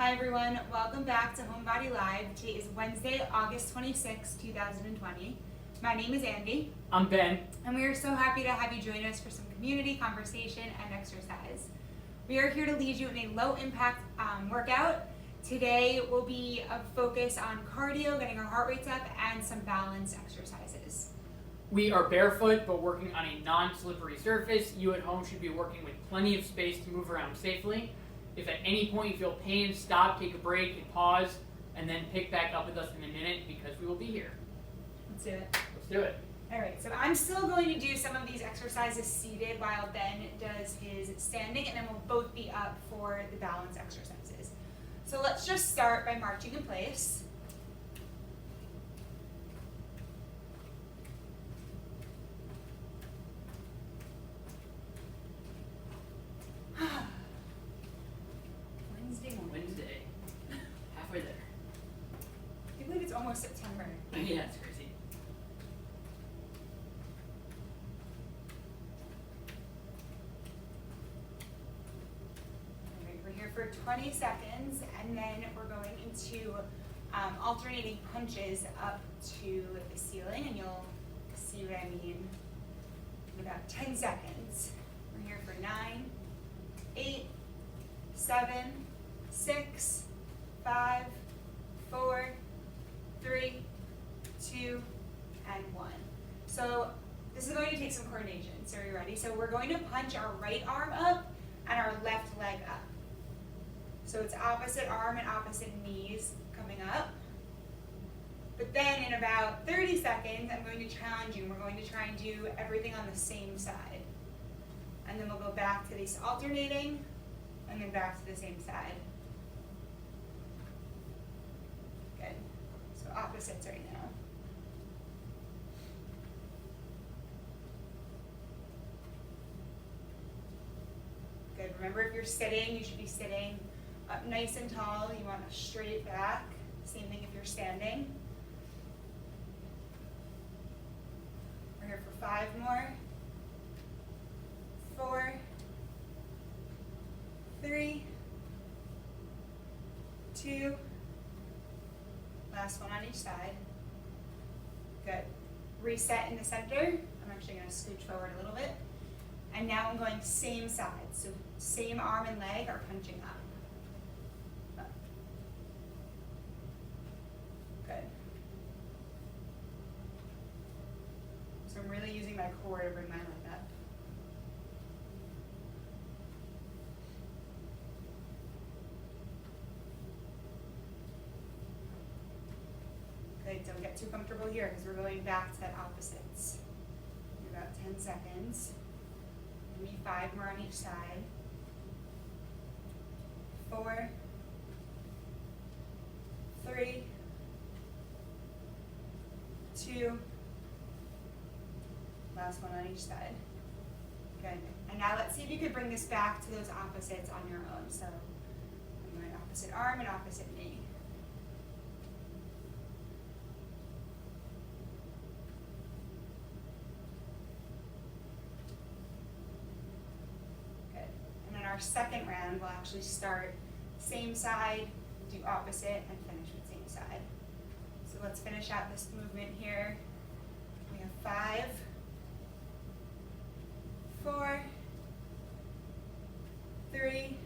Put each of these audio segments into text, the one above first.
Hi everyone, welcome back to Homebodylive. Today is Wednesday, August 26, 2020. My name is Andi. I'm Ben. And we are so happy to have you join us for some community conversation and exercise. We are here to lead you in a low impact workout. Today will be a focus on cardio, getting our heart rates up, and some balance exercises. We are barefoot but working on a non-slippery surface. You at home should be working with plenty of space to move around safely. If at any point you feel pain, stop, take a break, hit pause, and then pick back up with us in a minute because we will be here. Let's do it. Let's do it. All right, so I'm still going to do some of these exercises seated while Ben does his standing, and then we'll both be up for the balance exercises. So let's just start by marching in place. Wednesday. Halfway there. I can't believe it's almost September. Yeah, it's crazy. All right, we're here for 20 seconds, and then we're going into alternating punches up to the ceiling, and you'll see what I mean in about 10 seconds. We're here for 9, 8, 7, 6, 5, 4, 3, 2, and 1. So this is going to take some coordination. So are you ready? So we're going to punch our right arm up and our left leg up. So it's opposite arm and opposite knees coming up. But then in about 30 seconds, I'm going to challenge you. We're going to try and do everything on the same side. And then we'll go back to these alternating, and then back to the same side. Good. So opposites right now. Good. Remember, if you're sitting, you should be sitting up nice and tall. You want a straight back. Same thing if you're standing. We're here for 5 more. 4, 3, 2, last one on each side. Good. Reset in the center. I'm actually going to scooch forward a little bit. And now I'm going same side. So same arm and leg are punching up. Up. Good. So I'm really using my core to bring my leg up. Good, don't get too comfortable here because we're going back to opposites. In about 10 seconds. Maybe 5 more on each side. 4, 3, 2, last one on each side. Good. And now let's see if you could bring this back to those opposites on your own. So I'm going opposite arm and opposite knee. Our second round will actually start same side, do opposite, and finish with same side. So let's finish out this movement here. We have 5, 4, 3,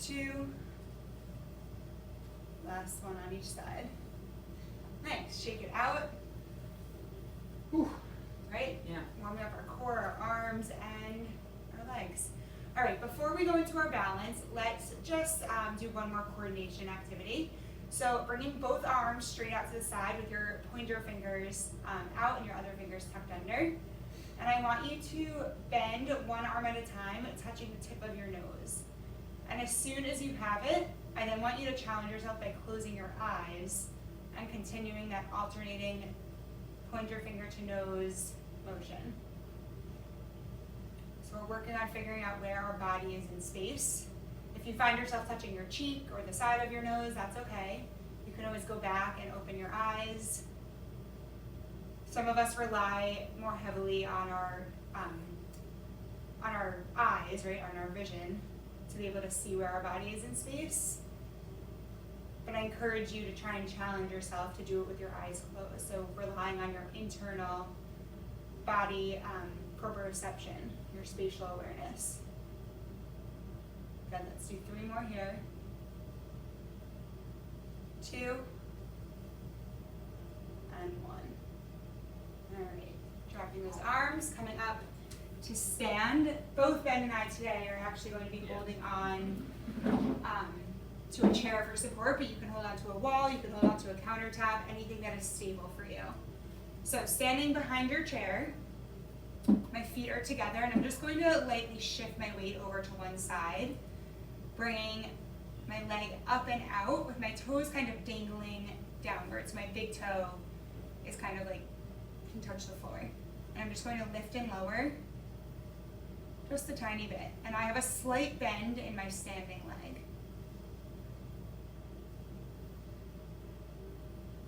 2, last one on each side. Nice, shake it out. Whew. Right? Yeah. Warming up our core, our arms, and legs. All right, before we go into our balance, let's just do one more coordination activity. So bringing both arms straight out to the side with your pointer fingers out and your other fingers tucked under. And I want you to bend one arm at a time, touching the tip of your nose. And as soon as you have it, I then want you to challenge yourself by closing your eyes and continuing that alternating pointer finger to nose motion. So we're working on figuring out where our body is in space. If you find yourself touching your cheek or the side of your nose, that's okay. You can always go back and open your eyes. Some of us rely more heavily on our eyes, right, on our vision, to to be able to see where our body is in space. But I encourage you to try and challenge yourself to do it with your eyes closed. So relying on your internal body proprioception, your spatial awareness. Good, let's do 3 more here. 2 and 1. All right, dropping those arms, coming up to stand. Both Ben and I today are actually going to be holding on to a chair for support, but you can hold on to a wall, you can hold on to a countertop, anything that is stable for you. So standing behind your chair, my feet are together, and I'm just going to lightly shift my weight over to one side, bringing my leg up and out with my toes kind of dangling downwards. My big toe is kind of like, can touch the floor. And I'm just going to lift and lower just a tiny bit. And I have a slight bend in my standing leg.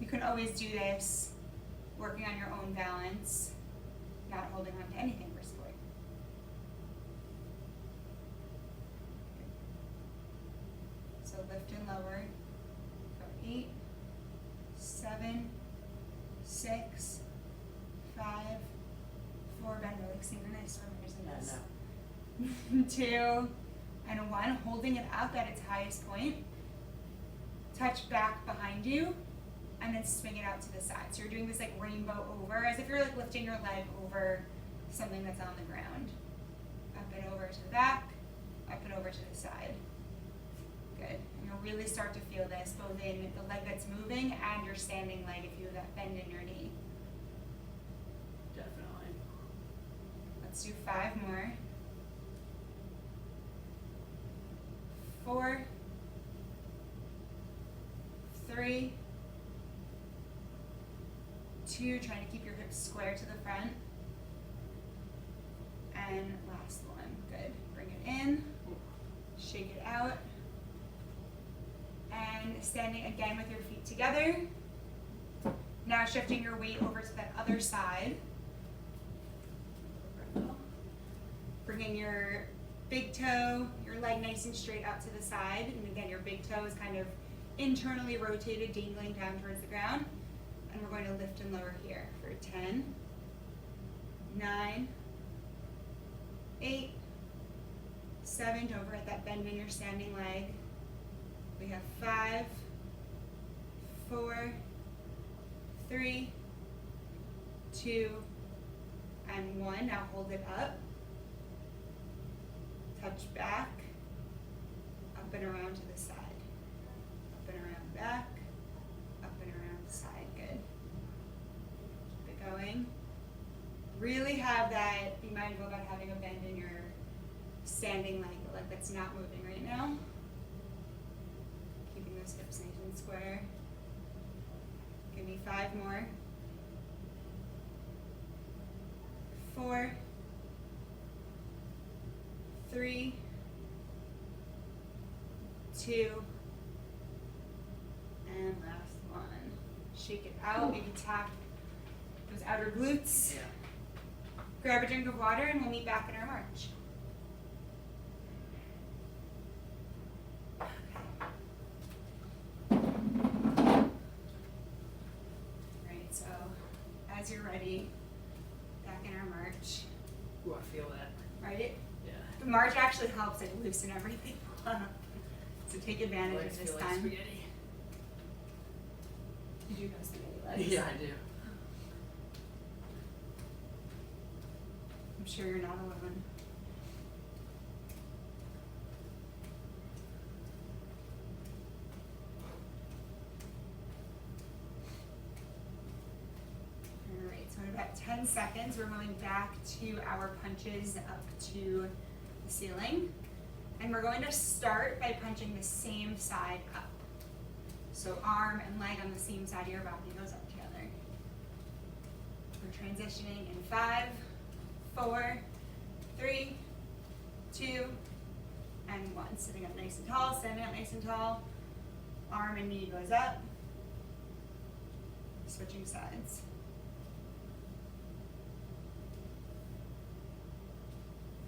You can always do this working on your own balance, not holding on to anything for support. So lift and lower. Go 8, 7, 6, 5, 4. Ben, we're like synchronized swimmers in this. 2 and 1. Holding it up at its highest point. Touch back behind you. And then swing it out to the side. So you're doing this like rainbow over, as if you're like lifting your leg over something that's on the ground. Up and over to the back, up and over to the side. Good. And you'll really start to feel this both in the leg that's moving and your standing leg if you have that bend in your knee. Definitely. Let's do 5 more. 4, 3, 2, trying to keep your hips square to the front. And last one, good. Bring it in, shake it out. And standing again with your feet together. Now shifting your weight over to that other side. Bringing your big toe, your leg nice and straight out to the side. And again, your big toe is kind of internally rotated, dangling down towards the ground. And we're going to lift and lower here for 10, 9, 8, 7. Don't forget that bend in your standing leg. We have 5, 4, 3, 2, and 1. Now hold it up. Touch back, up and around to the side. Up and around back, up and around the side. Good. Keep it going. Really have that, be mindful about having a bend in your standing leg, the leg that's not moving right now. Keeping those hips nice and square. Give me 5 more. 4, 3, 2, and last one. Shake it out, maybe tap those outer glutes. Yeah. Grab a drink of water and we'll meet back in our march. Alright, so as you're ready, back in our march. Ooh, I feel that. Right? Yeah. The march actually helps like loosen everything up. So take advantage Legs of this feel like time. spaghetti. You do have spaghetti legs. Yeah, I do. I'm sure you're not alone. Alright, so in about 10 seconds, we're going back to our punches up to the ceiling. And we're going to start by punching the same side up. So arm and leg on the same side of your body goes up together. We're transitioning in 5, 4, 3, 2, and 1. Sitting up nice and tall, standing up nice and tall. Arm and knee goes up. Switching sides.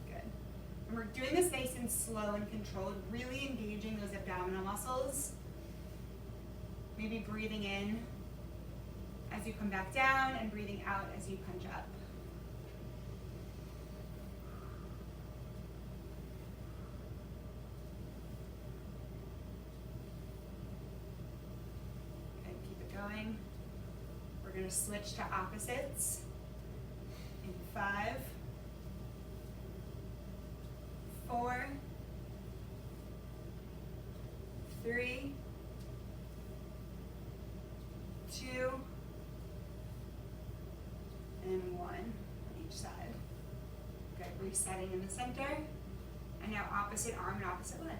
Good. And we're doing this nice and slow and controlled, really engaging those abdominal muscles. Maybe breathing in as you come back down and breathing out as you punch up. Okay, keep it going. We're going to switch to opposites in 5, 4, 3, 2, and 1 on each side. Good, resetting in the center. And now opposite arm and opposite leg.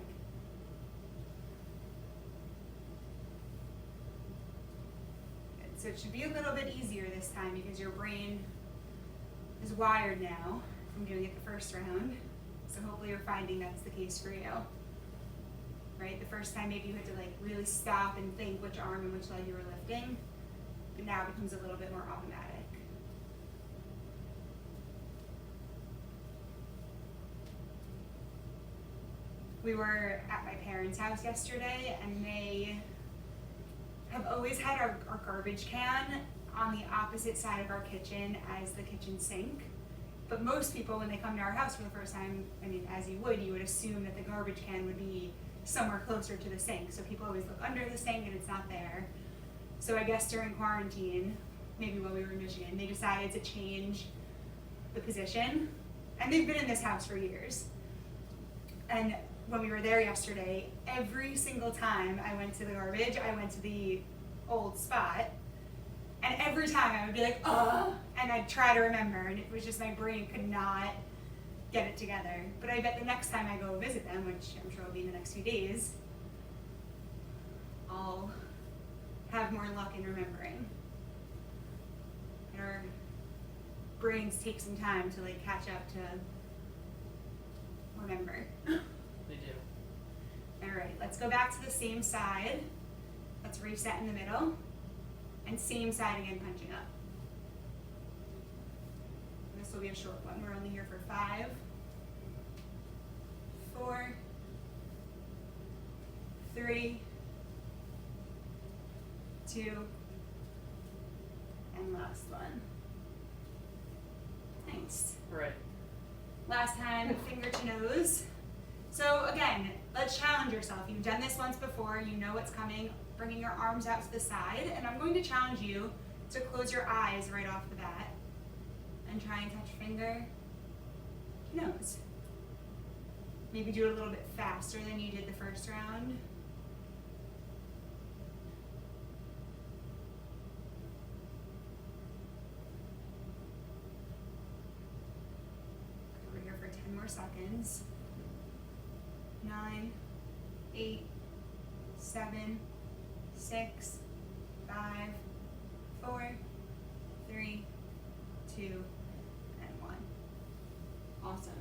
Good, so it should be a little bit easier this time because your brain is wired now from doing it the first round. So hopefully you're finding that's the case for you. Right, the first time maybe you had to like really stop and think which arm and which leg you were lifting, but now it becomes a little bit more automatic. We were at my parents' house yesterday, and they have always had our garbage can on the opposite side of our kitchen as the kitchen sink. But most people, when they come to our house for the first time, I mean, as you would assume that the garbage can would be somewhere closer to the sink. So people always look under the sink and it's not there. So I guess during quarantine, maybe while we were in Michigan, they decided to change the position. And they've been in this house for years. And when we were there yesterday, every single time I went to the garbage, I went to the old spot. And every time I would be like, oh, and I'd try to remember, and it was just my brain could not get it together. But I bet the next time I go visit them, which I'm sure will be in the next few days, I'll have more luck in remembering. And our brains take some time to like catch up to remember. They do. All right, let's go back to the same side. Let's reset in the middle. And same side again, punching up. This will be a short one. We're only here for 5, 4, 3, 2, and last one. Nice. Right. Last time, finger to nose. So again, let's challenge yourself. You've done this once before, you know what's coming, bringing your arms out to the side, and I'm going to challenge you to close your eyes right off the bat and try and touch finger to nose. Maybe do it a little bit faster than you did the first round. We're here for 10 more seconds. 9, 8, 7, 6, 5, 4, 3, 2, and 1. Awesome.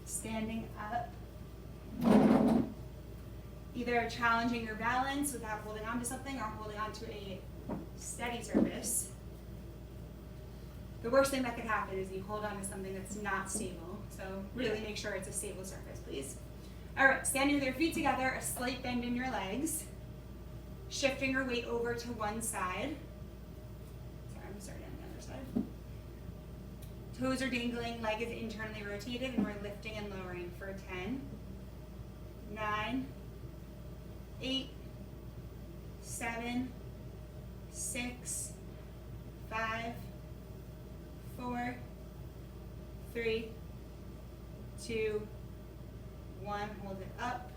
Standing up. Either challenging your balance without holding on to something or holding on to a steady surface. The worst thing that could happen is you hold on to something that's not stable. So really make sure it's a stable surface, please. All right, standing with your feet together, a slight bend in your legs. Shifting your weight over to one side. Sorry, I'm starting on the other side. Toes are dangling, leg is internally rotated, and we're lifting and lowering for 10, 9, 8, 7, 6, 5, 4, 3, 2, 1. Hold it up.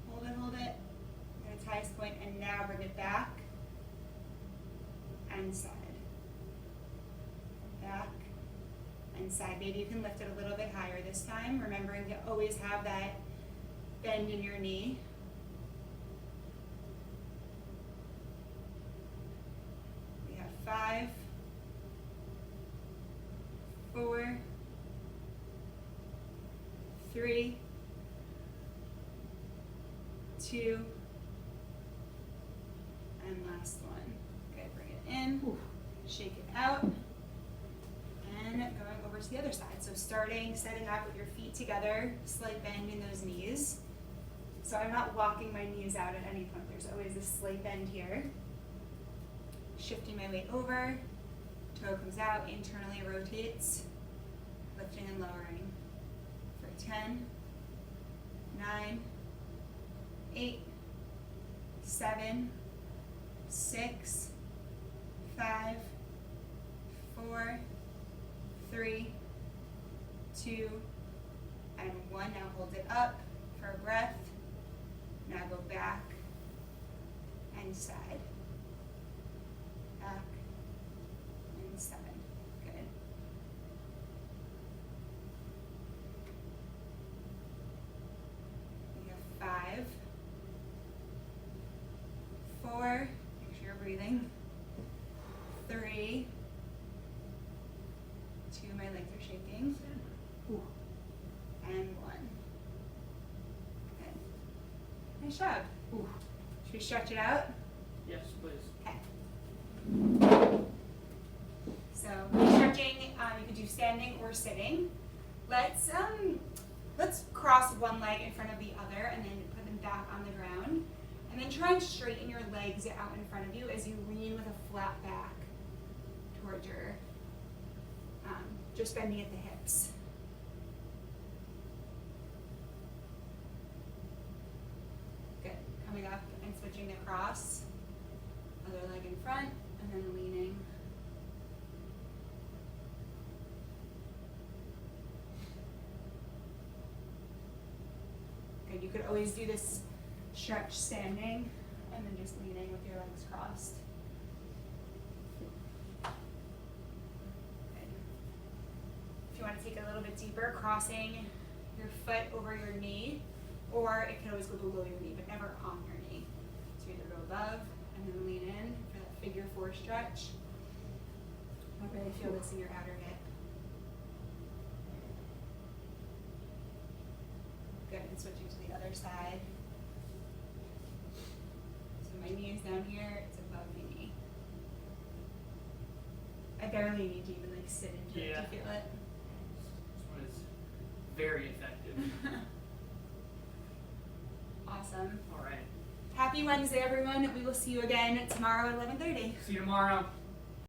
Hold it. At its highest point, and now bring it back and side. Back and side. Maybe you can lift it a little bit higher this time, remembering to always have that bend in your knee. We have 5, 4, 3, 2, and last one. Okay, bring it in, shake it out, and going over to the other side. So setting up with your feet together, slight bend in those knees. So I'm not walking my knees out at any point. There's always a slight bend here. Shifting my weight over, toe comes out, internally rotates, lifting and lowering for 10, 9, 8, 7, 6, 5, 4, 3, 2, and 1. Now hold it up for a breath. Now go back and side. Back and side. Good. We have 5, 4, make sure you're breathing. 3, 2, my legs are shaking. And 1. Good. Nice job. Ooh. Should we stretch it out? Yes, please. Okay. So stretching, you could do standing or sitting. Let's cross one leg in front of the other and then put them back on the ground. And then try and straighten your legs out in front of you as you lean with a flat back towards your, just bending at the hips. Good. Coming up and switching across. Other leg in front and then leaning. Good. You could always do this stretch standing and then just leaning with your legs crossed. Good. If you want to take it a little bit deeper, crossing your foot over your knee, or it can always go below your knee, but never on your knee. So either go above and then lean in for that figure 4 stretch. I'll really feel this in your outer hip. Good, and switching to the other side. So my knee is down here, it's above my knee. I barely need to even sit into it to feel it. This one is very effective. Awesome. All right. Happy Wednesday, everyone. We will see you again tomorrow at 11:30. See you tomorrow.